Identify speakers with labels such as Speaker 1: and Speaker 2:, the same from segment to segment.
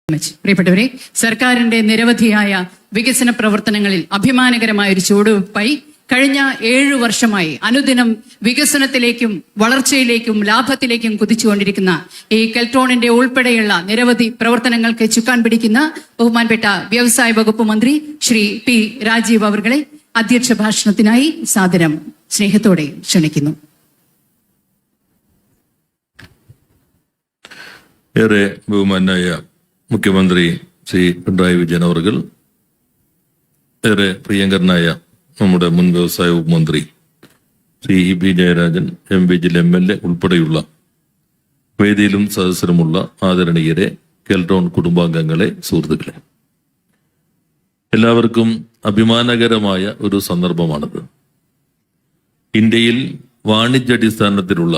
Speaker 1: പ്രിയപ്പെട്ടവരെ, സർക്കാരിന്റെ നിരവധിയായ വികസന പ്രവർത്തനങ്ങളിൽ അഭിമാനകരമായ ഒരു ചുവടുവയ്പായി കഴിഞ്ഞ 7 വർഷമായി അനുദിനം വികസനത്തിലേക്കും വളർച്ചയിലേക്കും ലാഭത്തിലേക്കും കുതിച്ചുകൊണ്ടിരിക്കുന്ന ഈ കെൽട്രോണിന്റെ ഉൾപ്പെടെയുള്ള നിരവധി പ്രവർത്തനങ്ങൾക്ക് ചുക്കാൻ പിടിക്കുന്ന ബഹുമാനപ്പെട്ട വ്യവസായ വകുപ്പ് മന്ത്രി ശ്രീ പി രാജീവ് അവർകളെ അധ്യക്ഷ ഭാഷണത്തിനായി സാദരം സ്നേഹത്തോടെ ക്ഷണിക്കുന്നു.
Speaker 2: ഏറെ ബഹുമാനായ മുഖ്യമന്ത്രി ശ്രീ പിണറായി വിജയൻ അവർകൾ, ഏറെ പ്രിയങ്കരനായ നമ്മുടെ മുൻ വ്യവസായ വകുപ്പ് മന്ത്രി Shri E P Jayarajan MPG MLA ഉൾപ്പെടെയുള്ള വേദിയിലും സദസ്സിലുമുള്ള ആദരണീയരെ, കെൽട്രോൺ കുടുംബാംഗങ്ങളെ, സുഹൃത്തുക്കളെ, എല്ലാവർക്കും അഭിമാനകരമായ ഒരു സന്ദർഭമാണിത്. ഇന്ത്യയിൽ വാണിജ്യാടിസ്ഥാനത്തിലുള്ള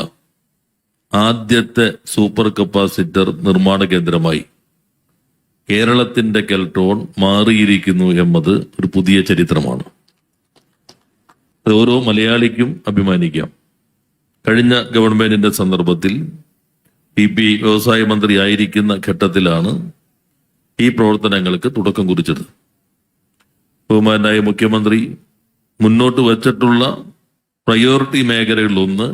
Speaker 2: ആദ്യത്തെ സൂപ്പർ കപ്പാസിറ്റർ നിർമ്മാണ കേന്ദ്രമായി കേരളത്തിന്റെ കെൽട്രോൺ മാറിയിരിക്കുന്നു എന്നത് ഒരു പുതിയ ചരിത്രമാണ്. അത് ഓരോ മലയാളിക്കും അഭിമാനിക്കാം. കഴിഞ്ഞ ഗവൺമെന്റിന്റെ സന്ദർഭത്തിൽ PP വ്യവസായ മന്ത്രി ആയിരിക്കുന്ന ഘട്ടത്തിലാണ് ഈ പ്രവർത്തനങ്ങൾക്ക് തുടക്കം കുറിച്ചത്. ബഹുമാനായ മുഖ്യമന്ത്രി മുന്നോട്ട് വച്ചിട്ടുള്ള പ്രയോറിറ്റി മേഖലകളിലൊന്ന്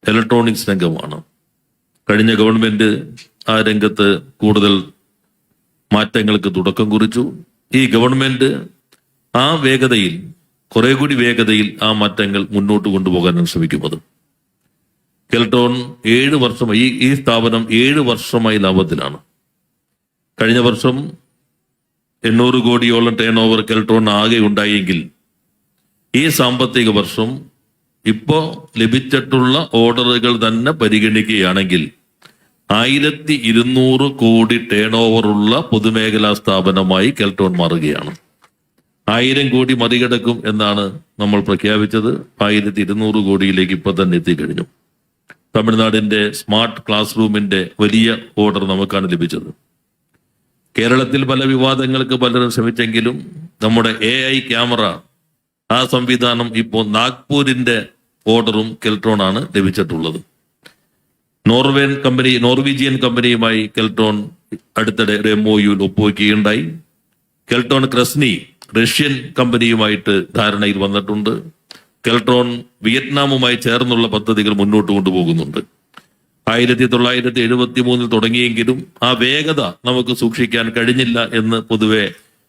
Speaker 2: ഇലക്ട്രോണിക്സ് രംഗമാണ്. കഴിഞ്ഞ ഗവൺമെന്റ് ആ രംഗത്ത് കൂടുതൽ മാറ്റങ്ങൾക്ക് തുടക്കം കുറിച്ചു. ഈ ഗവൺമെന്റ് ആ വേഗതയിൽ, കുറെ കൂടി വേഗതയിൽ ആ മാറ്റങ്ങൾ മുന്നോട്ട് കൊണ്ടുപോകാനാണ് ശ്രമിക്കുന്നത്. കെൽട്രോൺ 7 വർഷമായി, ഈ സ്ഥാപനം 7 വർഷമായി ലാഭത്തിലാണ്. കഴിഞ്ഞ വർഷം 800 കോടിയോളം ടേൺ ഓവർ കെൽട്രോൺ ആകെ ഉണ്ടായെങ്കിൽ ഈ സാമ്പത്തിക വർഷം ഇപ്പോ ലഭിച്ചിട്ടുള്ള ഓർഡറുകൾ തന്നെ പരിഗണിക്കുകയാണെങ്കിൽ 1200 കോടി ടേൺ ഓവറുള്ള പൊതുമേഖലാ സ്ഥാപനമായി കെൽട്രോൺ മാറുകയാണ്. 1000 കോടി മറികടക്കും എന്നാണ് നമ്മൾ പ്രഖ്യാപിച്ചത്. 1200 കോടിയിലേക്ക് ഇപ്പൊ തന്നെ എത്തിക്കഴിഞ്ഞു. തമിഴ്നാടിന്റെ സ്മാർട്ട് ക്ലാസ് റൂമിന്റെ വലിയ ഓർഡർ നമുക്കാണ് ലഭിച്ചത്. കേരളത്തിൽ പല വിവാദങ്ങൾക്ക് പലരും ശ്രമിച്ചെങ്കിലും നമ്മുടെ AI ക്യാമറ, ആ സംവിധാനം ഇപ്പോൾ നാഗ്പൂരിന്റെ ഓർഡറും കെൽട്രോൺ ആണ് ലഭിച്ചിട്ടുള്ളത്. നോർവീജിയൻ കമ്പനിയുമായി കെൽട്രോൺ അടുത്തിടെ ഒരു MOU ഒപ്പുവെക്കുകയുണ്ടായി. കെൽട്രോൺ ക്രസ്നി റഷ്യൻ കമ്പനിയുമായിട്ട് ധാരണയിൽ വന്നിട്ടുണ്ട്. കെൽട്രോൺ വിയറ്റ്നാമുമായി ചേർന്നുള്ള പദ്ധതികൾ മുന്നോട്ട് കൊണ്ടുപോകുന്നുണ്ട്. 1973 തുടങ്ങിയെങ്കിലും ആ വേഗത നമുക്ക് സൂക്ഷിക്കാൻ കഴിഞ്ഞില്ല എന്ന് പൊതുവെ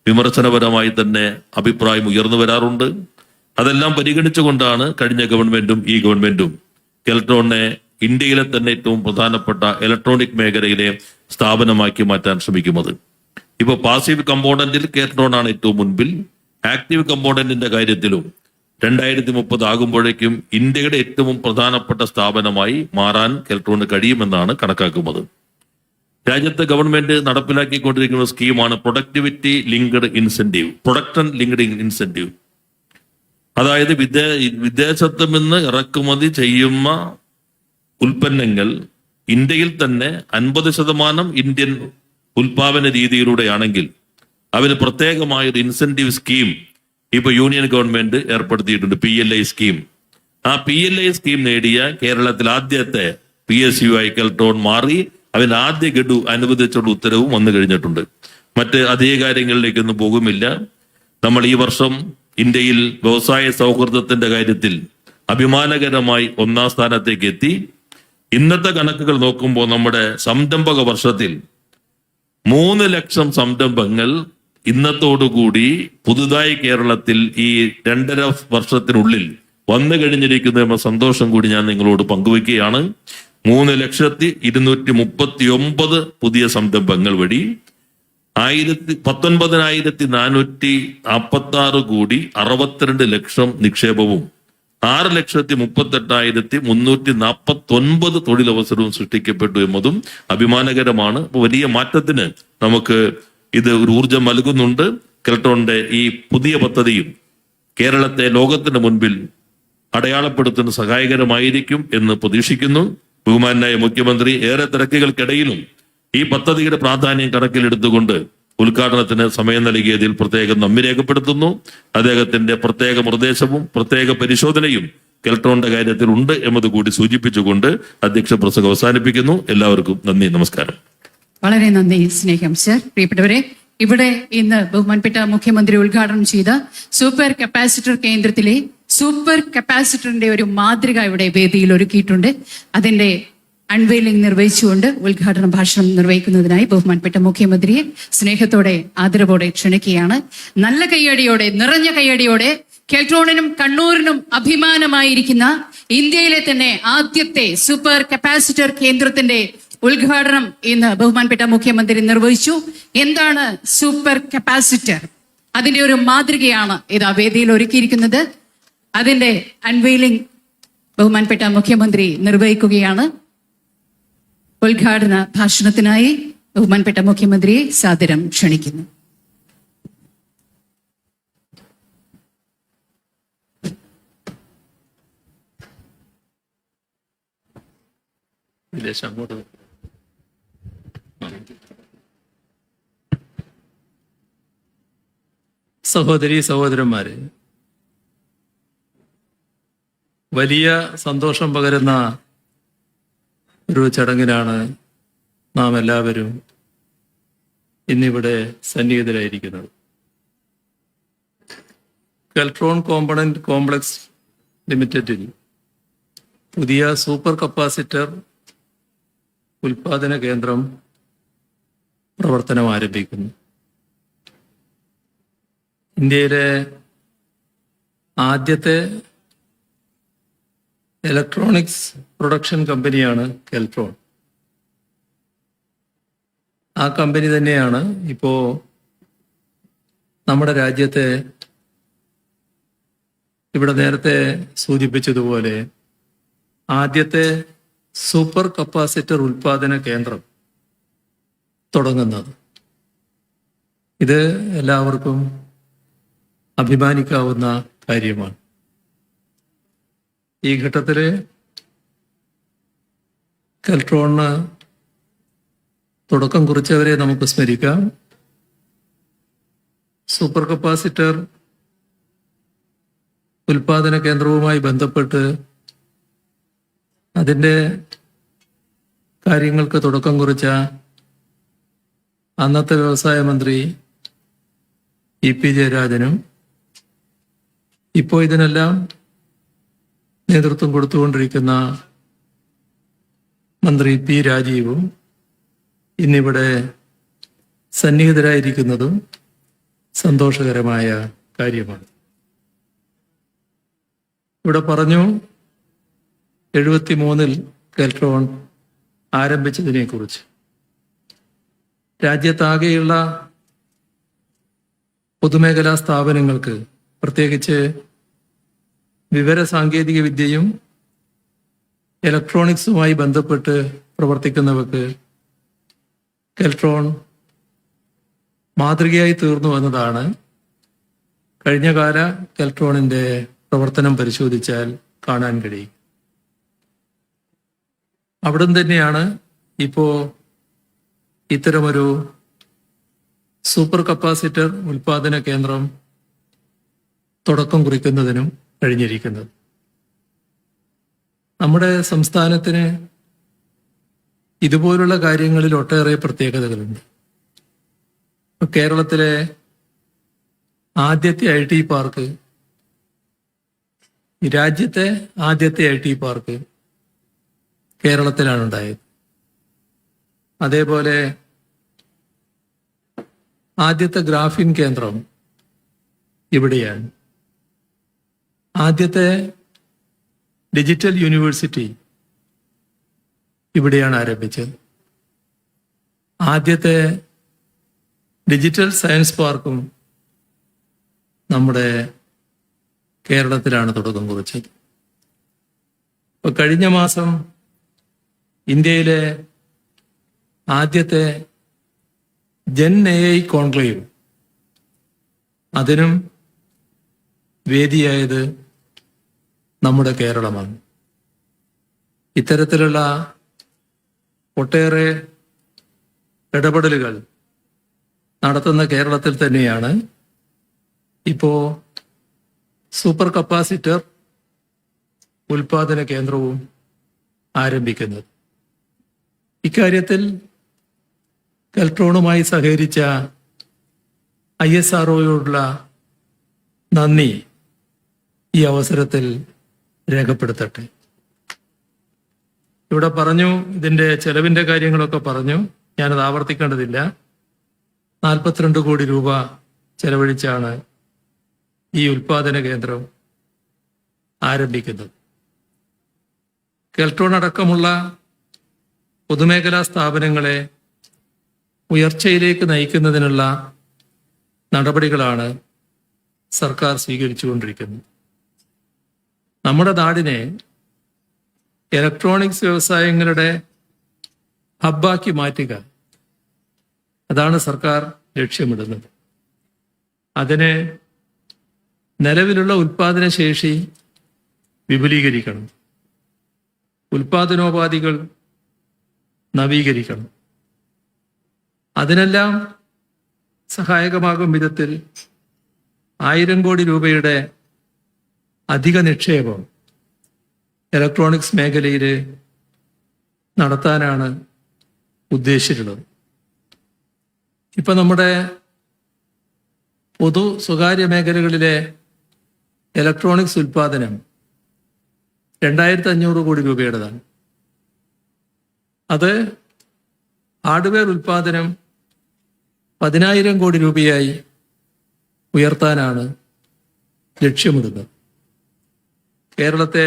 Speaker 2: വിമർശനപരമായി തന്നെ അഭിപ്രായം ഉയർന്നു വരാറുണ്ട്. അതെല്ലാം പരിഗണിച്ചുകൊണ്ടാണ് കഴിഞ്ഞ ഗവൺമെന്റും ഈ ഗവൺമെന്റും കെൽട്രോണിനെ ഇന്ത്യയിലെ തന്നെ ഏറ്റവും പ്രധാനപ്പെട്ട ഇലക്ട്രോണിക് മേഖലയിലെ സ്ഥാപനമാക്കി മാറ്റാൻ ശ്രമിക്കുന്നത്. ഇപ്പൊ പാസീവ് കമ്പോണന്റിൽ കെൽട്രോൺ ആണ് ഏറ്റവും മുൻപിൽ. ആക്റ്റീവ് കമ്പോണന്റിന്റെ കാര്യത്തിലും 2030 ആകുമ്പോഴേക്കും ഇന്ത്യയുടെ ഏറ്റവും പ്രധാനപ്പെട്ട സ്ഥാപനമായി മാറാൻ കെൽട്രോണിന് കഴിയുമെന്നാണ് കണക്കാക്കുന്നത്. രാജ്യത്തെ ഗവൺമെന്റ് നടപ്പിലാക്കിക്കൊണ്ടിരിക്കുന്ന സ്കീമാണ് productivity linked incentive, production linked incentive. അതായത് വിദേശത്ത് നിന്ന് ഇറക്കുമതി ചെയ്യുന്ന ഉൽപ്പന്നങ്ങൾ ഇന്ത്യയിൽ തന്നെ 50% ഇന്ത്യൻ ഉൽപാദന രീതിയിലൂടെയാണെങ്കിൽ അതിന് പ്രത്യേകമായൊരു ഇൻസെന്റീവ് സ്കീം ഇപ്പൊ യൂണിയൻ ഗവൺമെന്റ് ഏർപ്പെടുത്തിയിട്ടുണ്ട്, PLI സ്കീം. ആ PLI സ്കീം നേടിയ കേരളത്തിൽ ആദ്യത്തെ PSU ആയി കെൽട്രോൺ മാറി. അതിന് ആദ്യ ഗഡു അനുവദിച്ചുള്ള ഉത്തരവും വന്നു കഴിഞ്ഞിട്ടുണ്ട്. മറ്റ് അധിക കാര്യങ്ങളിലേക്കൊന്നും പോകുമില്ല. നമ്മൾ ഈ വർഷം ഇന്ത്യയിൽ വ്യവസായ സൗഹൃദത്തിന്റെ കാര്യത്തിൽ അഭിമാനകരമായി 1ാം സ്ഥാനത്തേക്ക് എത്തി. ഇന്നത്തെ കണക്കുകൾ നോക്കുമ്പോൾ നമ്മുടെ സംരംഭക വർഷത്തിൽ 3 ലക്ഷം സംരംഭങ്ങൾ ഇന്നത്തോടുകൂടി പുതുതായി കേരളത്തിൽ ഈ 2.5 വർഷത്തിനുള്ളിൽ വന്നു കഴിഞ്ഞിരിക്കുന്ന എന്ന സന്തോഷം കൂടി ഞാൻ നിങ്ങളോട് പങ്കുവയ്ക്കുകയാണ്. 3,239 പുതിയ സംരംഭങ്ങൾ വഴി 19,446 കോടി 62 ലക്ഷം നിക്ഷേപവും 6,38,349 തൊഴിലവസരവും സൃഷ്ടിക്കപ്പെട്ടു എന്നതും അഭിമാനകരമാണ്. വലിയ മാറ്റത്തിന് നമുക്ക് ഇത് ഒരു ഊർജം നൽകുന്നുണ്ട്. കെൽട്രോണിന്റെ ഈ പുതിയ പദ്ധതിയും കേരളത്തെ ലോകത്തിന്റെ മുൻപിൽ അടയാളപ്പെടുത്തുന്ന സഹായകരമായിരിക്കും എന്ന് പ്രതീക്ഷിക്കുന്നു. ബഹുമാനായ മുഖ്യമന്ത്രി ഏറെ തിരക്കുകൾക്കിടയിലും ഈ പദ്ധതിയുടെ പ്രാധാന്യം കണക്കിലെടുത്തുകൊണ്ട് ഉദ്ഘാടനത്തിന് സമയം നൽകിയതിൽ പ്രത്യേകം നന്ദി രേഖപ്പെടുത്തുന്നു. അദ്ദേഹത്തിന്റെ പ്രത്യേക നിർദ്ദേശവും പ്രത്യേക പരിശോധനയും കെൽട്രോണിന്റെ കാര്യത്തിൽ ഉണ്ട് എന്നത് കൂടി സൂചിപ്പിച്ചുകൊണ്ട് അധ്യക്ഷ പ്രസംഗം അവസാനിപ്പിക്കുന്നു. എല്ലാവർക്കും നന്ദി, നമസ്കാരം.
Speaker 1: വളരെ നന്ദി സ്നേഹം സർ. പ്രിയപ്പെട്ടവരെ, ഇവിടെ ഇന്ന് ബഹുമാനപ്പെട്ട മുഖ്യമന്ത്രി ഉദ്ഘാടനം ചെയ്ത സൂപ്പർ കപ്പാസിറ്റർ കേന്ദ്രത്തിലെ സൂപ്പർ കപ്പാസിറ്ററിന്റെ ഒരു മാതൃക ഇവിടെ വേദിയിൽ ഒരുക്കിയിട്ടുണ്ട്. അതിന്റെ അൺവെയിലിംഗ് നിർവഹിച്ചുകൊണ്ട് ഉദ്ഘാടന ഭാഷണം നിർവഹിക്കുന്നതിനായി ബഹുമാനപ്പെട്ട മുഖ്യമന്ത്രിയെ സ്നേഹത്തോടെ ആദരവോടെ ക്ഷണിക്കുകയാണ്. നല്ല കയ്യടിയോടെ, നിറഞ്ഞ കയ്യടിയോടെ കെൽട്രോണിനും കണ്ണൂരിനും അഭിമാനമായിരിക്കുന്ന ഇന്ത്യയിലെ തന്നെ ആദ്യത്തെ സൂപ്പർ കപ്പാസിറ്റർ കേന്ദ്രത്തിന്റെ ഉദ്ഘാടനം ഇന്ന് ബഹുമാനപ്പെട്ട മുഖ്യമന്ത്രി നിർവഹിച്ചു. എന്താണ് സൂപ്പർ കപ്പാസിറ്റർ? അതിന്റെ ഒരു മാതൃകയാണ് ഇതാ വേദിയിൽ ഒരുക്കിയിരിക്കുന്നത്. അതിന്റെ അൺവെയിലിംഗ് ബഹുമാനപ്പെട്ട മുഖ്യമന്ത്രി നിർവഹിക്കുകയാണ്. ഉദ്ഘാടന ഭാഷണത്തിനായി ബഹുമാനപ്പെട്ട മുഖ്യമന്ത്രിയെ സാദരം ക്ഷണിക്കുന്നു.
Speaker 3: സഹോദരി സഹോദരന്മാരെ, വലിയ സന്തോഷം പകരുന്ന ഒരു ചടങ്ങിലാണ് നാം എല്ലാവരും ഇന്നിവിടെ സന്നിഹിതരായിരിക്കുന്നത്. കെൽട്രോൺ കോമ്പണന്റ് കോംപ്ലക്സ് ലിമിറ്റഡിൽ പുതിയ സൂപ്പർ കപ്പാസിറ്റർ ഉൽപാദന കേന്ദ്രം പ്രവർത്തനം ആരംഭിക്കുന്നു. ഇന്ത്യയിലെ ആദ്യത്തെ ഇലക്ട്രോണിക്സ് പ്രൊഡക്ഷൻ കമ്പനിയാണ് കെൽട്രോൺ. ആ കമ്പനി തന്നെയാണ് ഇപ്പോ നമ്മുടെ രാജ്യത്തെ ഇവിടെ നേരത്തെ സൂചിപ്പിച്ചതുപോലെ ആദ്യത്തെ സൂപ്പർ കപ്പാസിറ്റർ ഉൽപാദന കേന്ദ്രം തുടങ്ങുന്നത്. ഇത് എല്ലാവർക്കും അഭിമാനിക്കാവുന്ന കാര്യമാണ്. ഈ ഘട്ടത്തില് കെൽട്രോണിന് തുടക്കം കുറിച്ചവരെ നമുക്ക് സ്മരിക്കാം. സൂപ്പർ കപ്പാസിറ്റർ ഉൽപാദന കേന്ദ്രവുമായി ബന്ധപ്പെട്ട് അതിൻ്റെ കാര്യങ്ങൾക്ക് തുടക്കം കുറിച്ച അന്നത്തെ വ്യവസായ മന്ത്രി ഇ.പി. ജയരാജനും ഇപ്പോൾ ഇതിനെല്ലാം നേതൃത്വം കൊടുത്തുകൊണ്ടിരിക്കുന്ന മന്ത്രി പി. രാജീവും ഇന്നിവിടെ സന്നിഹിതരായിരിക്കുന്നതും സന്തോഷകരമായ കാര്യമാണ്. ഇവിടെ പറഞ്ഞു 73-ൽ കെൽട്രോൺ ആരംഭിച്ചതിനെ കുറിച്ച്. രാജ്യത്താകെയുള്ള പൊതുമേഖലാ സ്ഥാപനങ്ങൾക്ക്, പ്രത്യേകിച്ച് വിവര സാങ്കേതിക വിദ്യയും ഇലക്ട്രോണിക്സുമായി ബന്ധപ്പെട്ട് പ്രവർത്തിക്കുന്നവർക്ക് കെൽട്രോൺ മാതൃകയായി തീർന്നു എന്നതാണ് കഴിഞ്ഞകാല കെൽട്രോണിന്റെ പ്രവർത്തനം പരിശോധിച്ചാൽ കാണാൻ കഴിയും. അവിടം തന്നെയാണ് ഇപ്പോ ഇത്തരമൊരു സൂപ്പർ കപ്പാസിറ്റർ ഉൽപാദന കേന്ദ്രം തുടക്കം കുറിക്കുന്നതിനും കഴിഞ്ഞിരിക്കുന്നത്. നമ്മുടെ സംസ്ഥാനത്തിന് ഇതുപോലുള്ള കാര്യങ്ങളിൽ ഒട്ടേറെ പ്രത്യേകതകളുണ്ട്. കേരളത്തിലെ ആദ്യത്തെ IT പാർക്ക്, രാജ്യത്തെ ആദ്യത്തെ IT പാർക്ക് കേരളത്തിലാണ് ഉണ്ടായത്. അതേപോലെ ആദ്യത്തെ ഗ്രാഫിൻ കേന്ദ്രം ഇവിടെയാണ്. ആദ്യത്തെ ഡിജിറ്റൽ യൂണിവേഴ്സിറ്റി ഇവിടെയാണ് ആരംഭിച്ചത്. ആദ്യത്തെ ഡിജിറ്റൽ സയൻസ് പാർക്കും നമ്മുടെ കേരളത്തിലാണ് തുടക്കം കുറിച്ചത്. ഇപ്പൊ കഴിഞ്ഞ മാസം ഇന്ത്യയിലെ ആദ്യത്തെ ജെൻ AI കോൺക്ലേവ്, അതിനും വേദിയായത് നമ്മുടെ കേരളമാണ്. ഇത്തരത്തിലുള്ള ഒട്ടേറെ ഇടപെടലുകൾ നടത്തുന്ന കേരളത്തിൽ തന്നെയാണ് ഇപ്പോ സൂപ്പർ കപ്പാസിറ്റർ ഉൽപാദന കേന്ദ്രവും ആരംഭിക്കുന്നത്. ഇക്കാര്യത്തിൽ കെൽട്രോണുമായി സഹകരിച്ച ISROയോടുള്ള നന്ദി ഈ അവസരത്തിൽ രേഖപ്പെടുത്തട്ടെ. ഇവിടെ പറഞ്ഞു, ഇതിൻ്റെ ചെലവിൻ്റെ കാര്യങ്ങളൊക്കെ പറഞ്ഞു, ഞാനത് ആവർത്തിക്കേണ്ടതില്ല. 42 കോടി രൂപ ചെലവഴിച്ചാണ് ഈ ഉൽപാദന കേന്ദ്രം ആരംഭിക്കുന്നത്. കെൽട്രോൺ അടക്കമുള്ള പൊതുമേഖലാ സ്ഥാപനങ്ങളെ ഉയർച്ചയിലേക്ക് നയിക്കുന്നതിനുള്ള നടപടികളാണ് സർക്കാർ സ്വീകരിച്ചുകൊണ്ടിരിക്കുന്നത്. നമ്മുടെ നാടിനെ ഇലക്ട്രോണിക്സ് വ്യവസായങ്ങളുടെ ഹബ്ബാക്കി മാറ്റുക, അതാണ് സർക്കാർ ലക്ഷ്യമിടുന്നത്. അതിന് നിലവിലുള്ള ഉൽപാദന ശേഷി വിപുലീകരിക്കണം, ഉൽപാദനോപാധികൾ നവീകരിക്കണം. അതിനെല്ലാം സഹായകമാകും വിധത്തിൽ 1000 കോടി രൂപയുടെ അധിക നിക്ഷേപം ഇലക്ട്രോണിക്സ് മേഖലയിൽ നടത്താനാണ് ഉദ്ദേശിച്ചിട്ടുള്ളത്. ഇപ്പം നമ്മുടെ പൊതു സ്വകാര്യ മേഖലകളിലെ ഇലക്ട്രോണിക്സ് ഉൽപാദനം 2500 കോടി രൂപയുടേതാണ്. അത് ഹാർഡ്വെയർ ഉൽപാദനം 10,000 കോടി രൂപയായി ഉയർത്താനാണ് ലക്ഷ്യമിടുന്നത്. കേരളത്തെ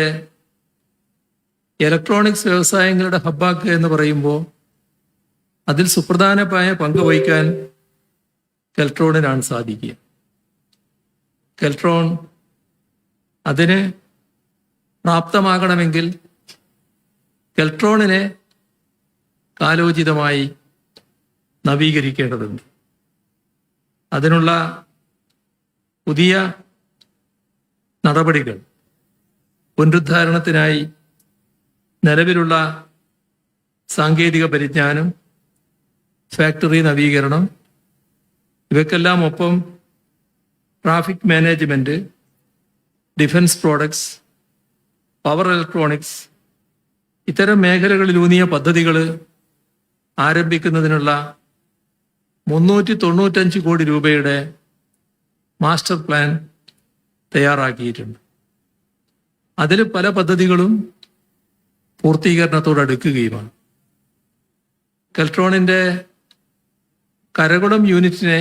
Speaker 3: ഇലക്ട്രോണിക്സ് വ്യവസായങ്ങളുടെ ഹബ്ബാക്കുക എന്ന് പറയുമ്പോൾ അതിൽ സുപ്രധാനമായ പങ്ക് വഹിക്കാൻ കെൽട്രോണിനാണ് സാധിക്കുക. കെൽട്രോൺ അതിന് പ്രാപ്തമാകണമെങ്കിൽ കെൽട്രോണിനെ കാലോചിതമായി നവീകരിക്കേണ്ടതുണ്ട്. അതിനുള്ള പുതിയ നടപടികൾ പുനരുദ്ധാരണത്തിനായി നിലവിലുള്ള സാങ്കേതിക പരിജ്ഞാനം, ഫാക്ടറി നവീകരണം, ഇവയ്ക്കെല്ലാം ഒപ്പം traffic management, defence products, power electronics, ഇത്തരം മേഖലകളിലൂന്നിയ പദ്ധതികൾ ആരംഭിക്കുന്നതിനുള്ള 395 കോടി രൂപയുടെ മാസ്റ്റർ പ്ലാൻ തയ്യാറാക്കിയിട്ടുണ്ട്. അതിൽ പല പദ്ധതികളും പൂർത്തീകരണത്തോടടുക്കുകയുമാണ്. കെൽട്രോണിൻ്റെ കരകുളം യൂണിറ്റിനെ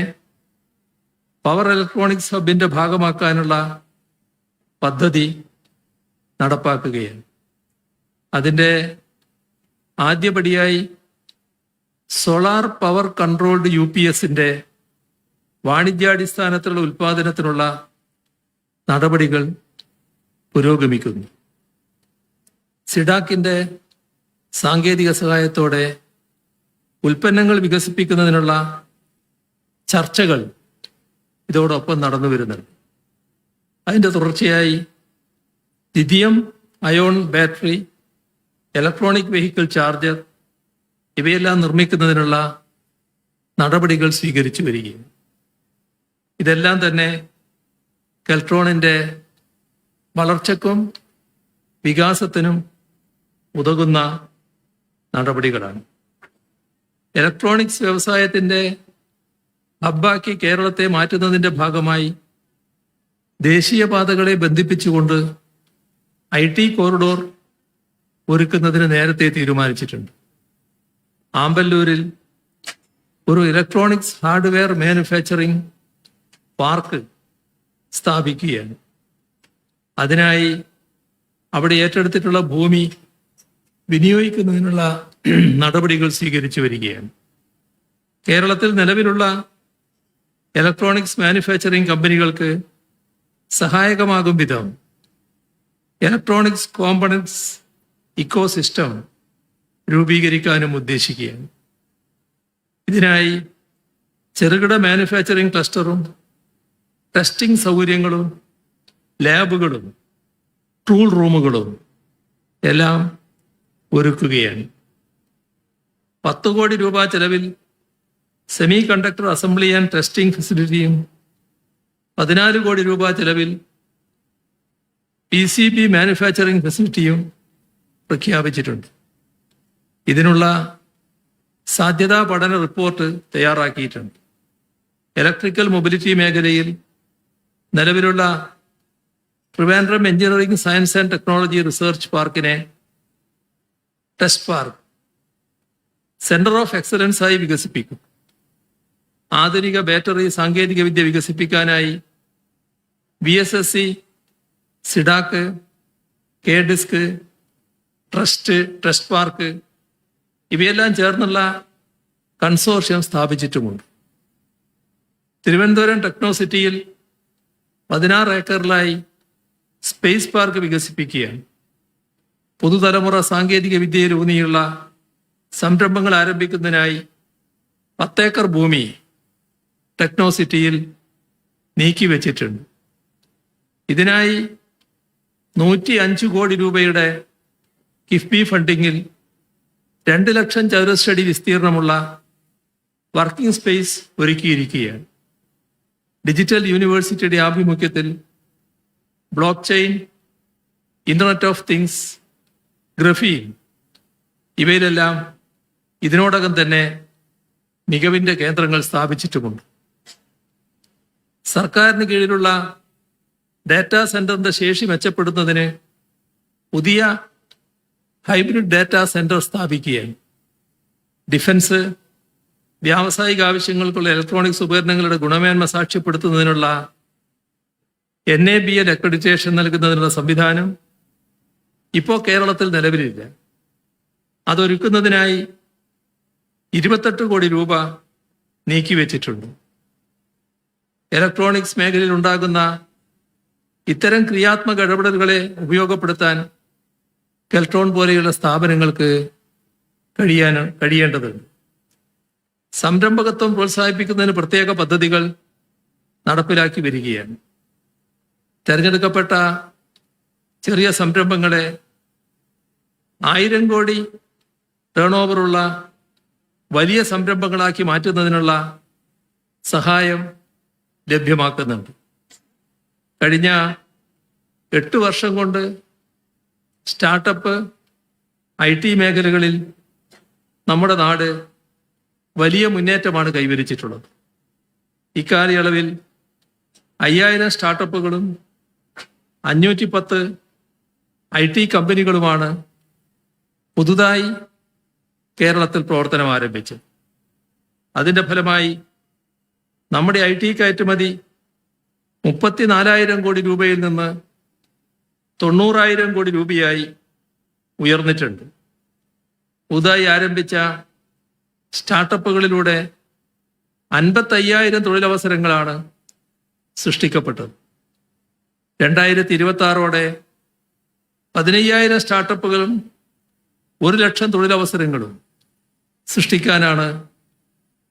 Speaker 3: പവർ ഇലക്ട്രോണിക്സ് ഹബിൻ്റെ ഭാഗമാക്കാനുള്ള പദ്ധതി നടപ്പാക്കുകയാണ്. അതിൻ്റെ ആദ്യപടിയായി സോളാർ പവർ കൺട്രോൾഡ് UPSൻ്റെ വാണിജ്യാടിസ്ഥാനത്തിലുള്ള ഉൽപാദനത്തിനുള്ള നടപടികൾ പുരോഗമിക്കുന്നു. സിഡാക്കിൻ്റെ സാങ്കേതിക സഹായത്തോടെ ഉൽപ്പന്നങ്ങൾ വികസിപ്പിക്കുന്നതിനുള്ള ചർച്ചകൾ ഇതോടൊപ്പം നടന്നു വരുന്നുണ്ട്. അതിൻ്റെ തുടർച്ചയായി lithium ion battery, electronic vehicle charger ഇവയെല്ലാം നിർമ്മിക്കുന്നതിനുള്ള നടപടികൾ സ്വീകരിച്ചു വരികയാണ്. ഇതെല്ലാം തന്നെ കെൽട്രോണിൻ്റെ വളർച്ചയ്ക്കും വികാസത്തിനും ഉതകുന്ന നടപടികളാണ്. ഇലക്ട്രോണിക്സ് വ്യവസായത്തിൻ്റെ ഹബ്ബാക്കി കേരളത്തെ മാറ്റുന്നതിൻ്റെ ഭാഗമായി ദേശീയപാതകളെ ബന്ധിപ്പിച്ചുകൊണ്ട് IT കോറിഡോർ ഒരുക്കുന്നതിന് നേരത്തെ തീരുമാനിച്ചിട്ടുണ്ട്. ആമ്പല്ലൂരിൽ ഒരു ഇലക്ട്രോണിക്സ് ഹാർഡ്വെയർ മാനുഫാക്ചറിംഗ് പാർക്ക് സ്ഥാപിക്കുകയാണ്. അതിനായി അവിടെ ഏറ്റെടുത്തിട്ടുള്ള ഭൂമി വിനിയോഗിക്കുന്നതിനുള്ള നടപടികൾ സ്വീകരിച്ചു വരികയാണ്. കേരളത്തിൽ നിലവിലുള്ള ഇലക്ട്രോണിക്സ് മാനുഫാക്ചറിംഗ് കമ്പനികൾക്ക് സഹായകമാകും വിധം ഇലക്ട്രോണിക്സ് കോമ്പണൻസ് ഇക്കോസിസ്റ്റം രൂപീകരിക്കാനും ഉദ്ദേശിക്കുകയാണ്. ഇതിനായി ചെറുകിട മാനുഫാക്ചറിംഗ് ക്ലസ്റ്ററും ടെസ്റ്റിംഗ് സൗകര്യങ്ങളും ലാബുകളും ടൂൾ റൂമുകളും എല്ലാം ഒരുക്കുകയാണ്. 10 കോടി രൂപ ചെലവിൽ semiconductor assembly and testing ഫെസിലിറ്റിയും 14 കോടി രൂപ ചെലവിൽ PCB മാനുഫാക്ചറിംഗ് ഫെസിലിറ്റിയും പ്രഖ്യാപിച്ചിട്ടുണ്ട്. ഇതിനുള്ള സാധ്യതാ പഠന റിപ്പോർട്ട് തയ്യാറാക്കിയിട്ടുണ്ട്. ഇലക്ട്രിക്കൽ മൊബിലിറ്റി മേഖലയിൽ നിലവിലുള്ള Trivandrum engineering science and technology research പാർക്കിനെ test park, centre of excellence ആയി വികസിപ്പിക്കും. ആധുനിക ബാറ്ററി സാങ്കേതികവിദ്യ വികസിപ്പിക്കാനായി VSSC, CDAC, KDISC, trust park ഇവയെല്ലാം ചേർന്നുള്ള കൺസോർഷ്യം സ്ഥാപിച്ചിട്ടുമുണ്ട്. തിരുവനന്തപുരം ടെക്നോസിറ്റിയിൽ 16 ഏക്കറിലായി സ്പേസ് പാർക്ക് വികസിപ്പിക്കുകയാണ്. പുതുതലമുറ സാങ്കേതിക വിദ്യയിലൂന്നിയുള്ള സംരംഭങ്ങൾ ആരംഭിക്കുന്നതിനായി 10 ഏക്കർ ഭൂമി ടെക്നോസിറ്റിയിൽ നീക്കിവെച്ചിട്ടുണ്ട്. ഇതിനായി 105 കോടി രൂപയുടെ കിഫ്ബി ഫണ്ടിങ്ങിൽ 2 ലക്ഷം ചതുരശ്രടി വിസ്തീർണമുള്ള വർക്കിംഗ് സ്പേസ് ഒരുക്കിയിരിക്കുകയാണ്. ഡിജിറ്റൽ യൂണിവേഴ്സിറ്റിയുടെ ആഭിമുഖ്യത്തിൽ blockchain, internet of things, graphene ഇവയിലെല്ലാം ഇതിനോടകം തന്നെ മികവിന്റെ കേന്ദ്രങ്ങൾ സ്ഥാപിച്ചിട്ടുമുണ്ട്. സർക്കാരിന് കീഴിലുള്ള ഡാറ്റാ സെന്ററിന്റെ ശേഷി മെച്ചപ്പെടുത്തുന്നതിന് പുതിയ ഹൈബ്രിഡ് ഡാറ്റാ സെന്റർ സ്ഥാപിക്കുകയാണ്. ഡിഫൻസ്, വ്യാവസായിക ആവശ്യങ്ങൾക്കുള്ള ഇലക്ട്രോണിക്സ് ഉപകരണങ്ങളുടെ ഗുണമേന്മ സാക്ഷ്യപ്പെടുത്തുന്നതിനുള്ള NABL അക്രഡിറ്റേഷൻ നൽകുന്നതിനുള്ള സംവിധാനം ഇപ്പോൾ കേരളത്തിൽ നിലവിലില്ല. അതൊരുക്കുന്നതിനായി 28 കോടി രൂപ നീക്കിവെച്ചിട്ടുണ്ട്. ഇലക്ട്രോണിക്സ് മേഖലയിൽ ഉണ്ടാകുന്ന ഇത്തരം ക്രിയാത്മക ഇടപെടലുകളെ ഉപയോഗപ്പെടുത്താൻ കെൽട്രോൺ പോലെയുള്ള സ്ഥാപനങ്ങൾക്ക് കഴിയേണ്ടതുണ്ട്. സംരംഭകത്വം പ്രോത്സാഹിപ്പിക്കുന്നതിന് പ്രത്യേക പദ്ധതികൾ നടപ്പിലാക്കി വരികയാണ്. തെരഞ്ഞെടുക്കപ്പെട്ട ചെറിയ സംരംഭങ്ങളെ 1000 കോടി ടേൺ ഓവറുള്ള വലിയ സംരംഭങ്ങളാക്കി മാറ്റുന്നതിനുള്ള സഹായം ലഭ്യമാക്കുന്നുണ്ട്. കഴിഞ്ഞ 8 വർഷം കൊണ്ട് സ്റ്റാർട്ടപ്പ് IT മേഖലകളിൽ നമ്മുടെ നാട് വലിയ മുന്നേറ്റമാണ് കൈവരിച്ചിട്ടുള്ളത്. ഇക്കാലയളവിൽ 5000 സ്റ്റാർട്ടപ്പുകളും 510 IT കമ്പനികളുമാണ് പുതുതായി കേരളത്തിൽ പ്രവർത്തനം ആരംഭിച്ചത്. അതിന്റെ ഫലമായി നമ്മുടെ IT കയറ്റുമതി 34,000 കോടി രൂപയിൽ നിന്ന് 90,000 കോടി രൂപയായി ഉയർന്നിട്ടുണ്ട്. പുതുതായി ആരംഭിച്ച സ്റ്റാർട്ടപ്പുകളിലൂടെ 55,000 തൊഴിലവസരങ്ങളാണ് സൃഷ്ടിക്കപ്പെട്ടത്. 2026ഓടെ 15,000 സ്റ്റാർട്ടപ്പുകളും 1 ലക്ഷം തൊഴിലവസരങ്ങളും സൃഷ്ടിക്കാനാണ്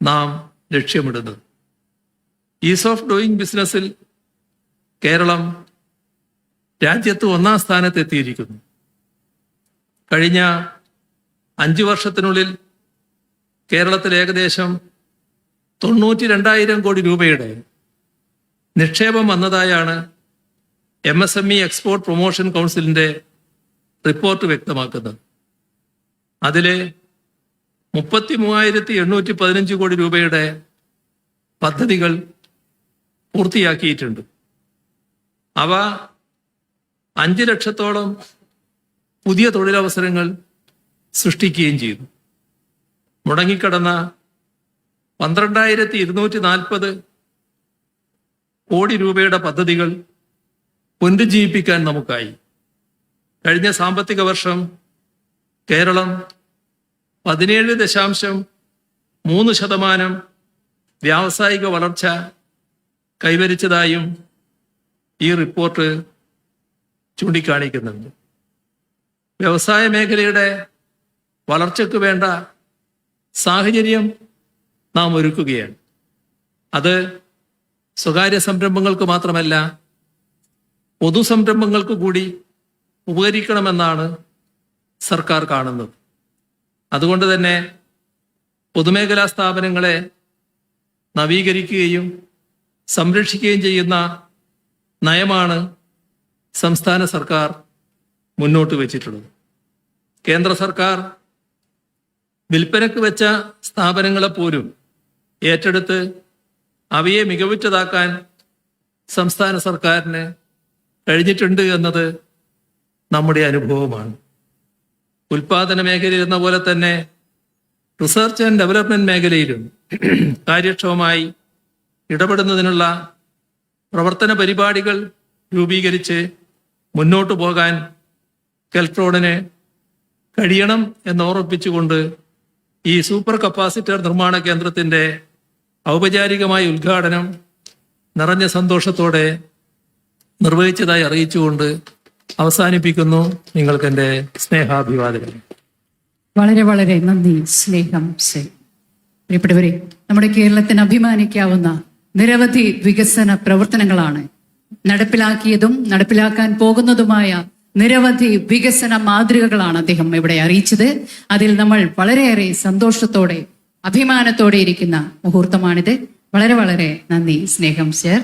Speaker 3: നാം ലക്ഷ്യമിടുന്നത്. ഈസ് ഓഫ് ഡൂയിങ് ബിസിനസ്സിൽ കേരളം രാജ്യത്ത് 1ാം സ്ഥാനത്തെത്തിയിരിക്കുന്നു. കഴിഞ്ഞ 5 വർഷത്തിനുള്ളിൽ കേരളത്തിൽ ഏകദേശം 92,000 കോടി രൂപയുടെ നിക്ഷേപം വന്നതായാണ് MSME എക്സ്പോർട്ട് പ്രൊമോഷൻ കൗൺസിലിന്റെ റിപ്പോർട്ട് വ്യക്തമാക്കുന്നത്. അതിലെ 33,815 കോടി രൂപയുടെ പദ്ധതികൾ പൂർത്തിയാക്കിയിട്ടുണ്ട്. അവ 5 ലക്ഷത്തോളം പുതിയ തൊഴിലവസരങ്ങൾ സൃഷ്ടിക്കുകയും ചെയ്തു. മുടങ്ങിക്കിടന്ന 12,240 കോടി രൂപയുടെ പദ്ധതികൾ പുനരുജ്ജീവിപ്പിക്കാൻ നമുക്കായി. കഴിഞ്ഞ സാമ്പത്തിക വർഷം കേരളം 17.3% വ്യാവസായിക വളർച്ച കൈവരിച്ചതായും ഈ റിപ്പോർട്ട് ചൂണ്ടിക്കാണിക്കുന്നുണ്ട്. വ്യവസായ മേഖലയുടെ വളർച്ചയ്ക്ക് വേണ്ട സാഹചര്യം നാം ഒരുക്കുകയാണ്. അത് സ്വകാര്യ സംരംഭങ്ങൾക്ക് മാത്രമല്ല, പൊതുസംരംഭങ്ങൾക്ക് കൂടി ഉപകരിക്കണമെന്നാണ് സർക്കാർ കാണുന്നത്. അതുകൊണ്ട് തന്നെ പൊതുമേഖലാ സ്ഥാപനങ്ങളെ നവീകരിക്കുകയും സംരക്ഷിക്കുകയും ചെയ്യുന്ന നയമാണ് സംസ്ഥാന സർക്കാർ മുന്നോട്ട് വച്ചിട്ടുള്ളത്. കേന്ദ്ര സർക്കാർ വിൽപ്പനക്ക് വെച്ച സ്ഥാപനങ്ങളെ പോലും ഏറ്റെടുത്ത് അവയെ മികവുറ്റതാക്കാൻ സംസ്ഥാന സർക്കാരിന് കഴിഞ്ഞിട്ടുണ്ട് എന്നത് നമ്മുടെ അനുഭവമാണ്. ഉൽപാദന മേഖലയിൽ എന്ന പോലെ തന്നെ റിസർച്ച് ആൻഡ് ഡെവലപ്മെന്റ് മേഖലയിലും കാര്യക്ഷമമായി ഇടപെടുന്നതിനുള്ള പ്രവർത്തന പരിപാടികൾ രൂപീകരിച്ച് മുന്നോട്ടു പോകാൻ കെൽട്രോണിന് കഴിയണം എന്ന് ഓർമ്മിപ്പിച്ചുകൊണ്ട് ഈ സൂപ്പർ കപ്പാസിറ്റർ നിർമ്മാണ കേന്ദ്രത്തിന്റെ ഔപചാരികമായ ഉദ്ഘാടനം നിറഞ്ഞ സന്തോഷത്തോടെ നിർവഹിച്ചതായി അറിയിച്ചുകൊണ്ട് അവസാനിപ്പിക്കുന്നു. നിങ്ങൾക്ക് എൻ്റെ സ്നേഹാഭിവാദനം.
Speaker 1: വളരെ വളരെ നന്ദി. സ്നേഹം ശരി. പ്രിയപ്പെട്ടവരെ, നമ്മുടെ കേരളത്തിന് അഭിമാനിക്കാവുന്ന നിരവധി വികസന പ്രവർത്തനങ്ങളാണ് നടപ്പിലാക്കിയതും നടപ്പിലാക്കാൻ പോകുന്നതുമായ നിരവധി വികസന മാതൃകകളാണ് അദ്ദേഹം ഇവിടെ അറിയിച്ചത്. അതിൽ നമ്മൾ വളരെയേറെ സന്തോഷത്തോടെ അഭിമാനത്തോടെ ഇരിക്കുന്ന മുഹൂർത്തമാണിത്. വളരെ വളരെ നന്ദി. സ്നേഹം സർ.